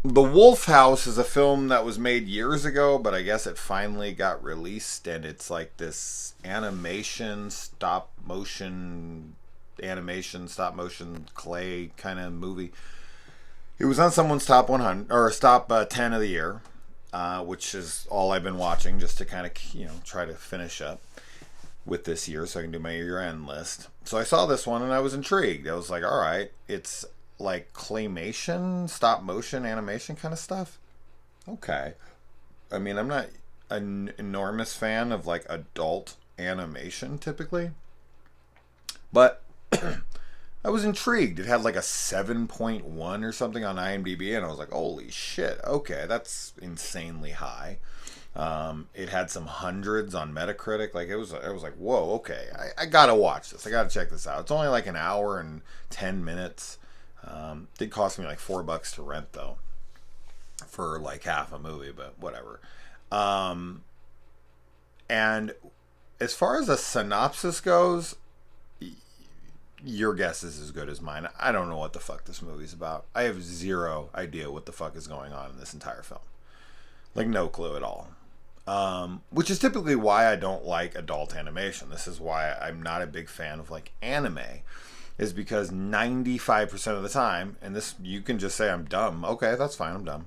The Wolf House is a film that was made years ago, but I guess it finally got released, and it's like this stop motion clay kind of movie. It was on someone's top 100 or top 10 of the year, which is all I've been watching just to kind of try to finish up with this year so I can do my year-end list. So I saw this one and I was intrigued. I was like, all right, it's like claymation, stop motion animation kind of stuff. Okay. I mean, I'm not an enormous fan of like adult animation typically, but I was intrigued. It had like a 7.1 or something on IMDb, and I was like, holy shit, okay, that's insanely high. It had some hundreds on Metacritic. Like I was like, whoa, okay, I gotta watch this. I gotta check this out. It's only like an hour and 10 minutes. Did cost me like $4 to rent though, for like half a movie, but whatever. And as far as a synopsis goes, your guess is as good as mine. I don't know what the fuck this movie's about. I have zero idea what the fuck is going on in this entire film. Like, no clue at all. Which is typically why I don't like adult animation. This is why I'm not a big fan of like anime, is because 95% of the time, and this, you can just say I'm dumb. Okay, that's fine, I'm dumb.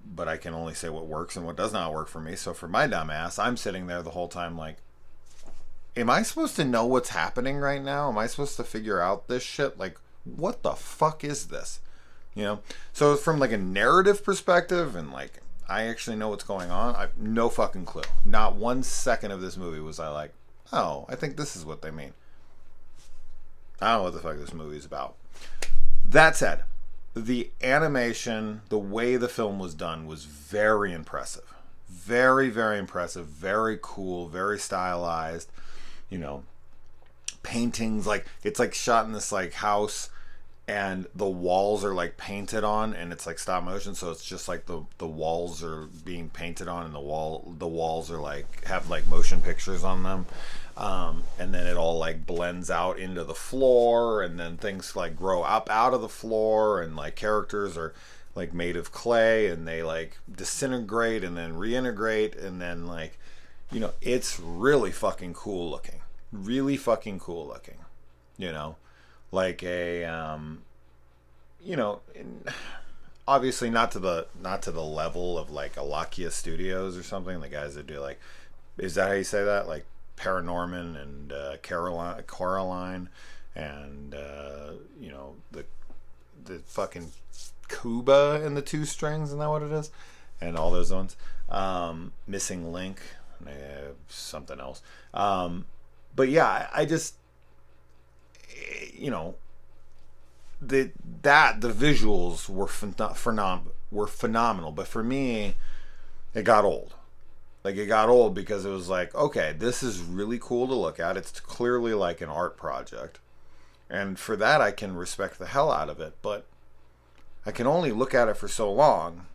But I can only say what works and what does not work for me. So for my dumb ass, I'm sitting there the whole time like, am I supposed to know what's happening right now? Am I supposed to figure out this shit? Like, what the fuck is this? So from like a narrative perspective, and like I actually know what's going on, I've no fucking clue. Not 1 second of this movie was I like, oh, I think this is what they mean. I don't know what the fuck this movie is about. That said, the animation, the way the film was done was very impressive. Very, very impressive. Very cool. Very stylized. Paintings, like it's like shot in this like house, and the walls are like painted on, and it's like stop motion, so it's just like the walls are being painted on, and the walls are like have like motion pictures on them. And then it all like blends out into the floor, and then things like grow up out of the floor, and like characters are like made of clay, and they like disintegrate and then reintegrate, and then like it's really fucking cool looking. Really fucking cool looking. Like a obviously not to the level of like Alakia Studios or something, the guys that do like, is that how you say that, like Paranorman and Coraline and the fucking Kuba and the Two Strings, isn't that what it is? And all those ones. Missing Link, something else. But yeah, I just the visuals were phenomenal, but for me it got old. Like, it got old because it was like, okay, this is really cool to look at. It's clearly like an art project. And for that, I can respect the hell out of it. But I can only look at it for so long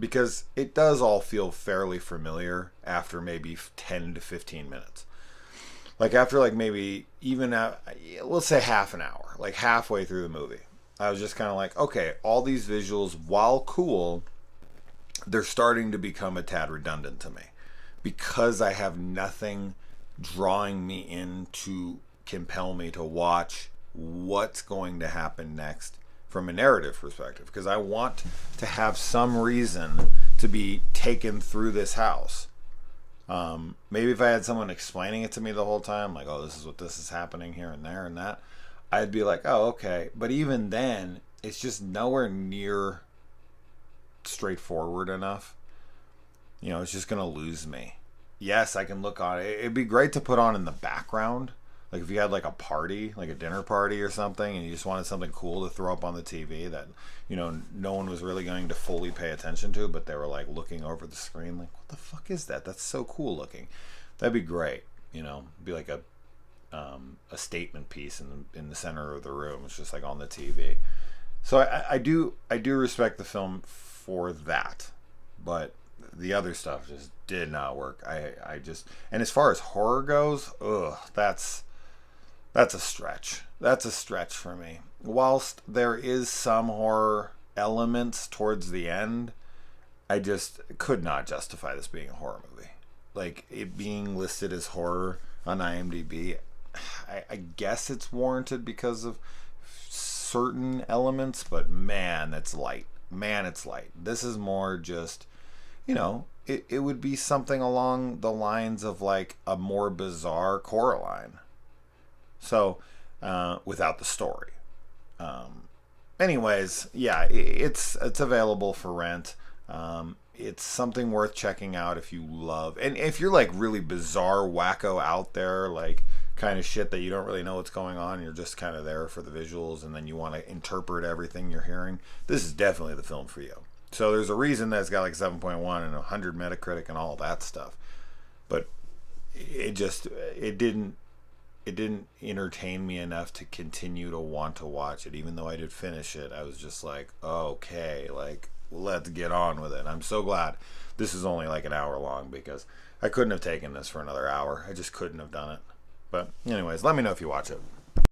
because it does all feel fairly familiar after maybe 10 to 15 minutes. Like, after like maybe even, let's say half an hour, like halfway through the movie, I was just kind of like, okay, all these visuals, while cool, they're starting to become a tad redundant to me. Because I have nothing drawing me in to compel me to watch what's going to happen next from a narrative perspective. Because I want to have some reason to be taken through this house. Maybe if I had someone explaining it to me the whole time, like, oh, this is happening here and there and that, I'd be like, oh, okay. But even then, it's just nowhere near straightforward enough. It's just going to lose me. Yes, I can look on it. It'd be great to put on in the background. Like if you had like a party, like a dinner party or something, and you just wanted something cool to throw up on the TV that, no one was really going to fully pay attention to, but they were like looking over the screen like, what the fuck is that? That's so cool looking. That'd be great. It'd be like a statement piece in the center of the room. It's just like on the TV. So I do respect the film for that, but the other stuff just did not work. I just, and as far as horror goes, that's a stretch. That's a stretch for me. Whilst there is some horror elements towards the end, I just could not justify this being a horror movie. Like, it being listed as horror on IMDb, I guess it's warranted because of certain elements, but man, it's light. Man, it's light. This is more just, it would be something along the lines of like a more bizarre Coraline. So, without the story. Anyways, yeah, it's available for rent. It's something worth checking out if you love, and if you're like really bizarre, wacko, out there, like kind of shit that you don't really know what's going on, you're just kind of there for the visuals, and then you want to interpret everything you're hearing. This is definitely the film for you. So there's a reason that it's got like 7.1 and 100 Metacritic and all that stuff. But it didn't entertain me enough to continue to want to watch it. Even though I did finish it, I was just like, okay, like, let's get on with it. I'm so glad this is only like an hour long, because I couldn't have taken this for another hour. I just couldn't have done it. But anyways, let me know if you watch it.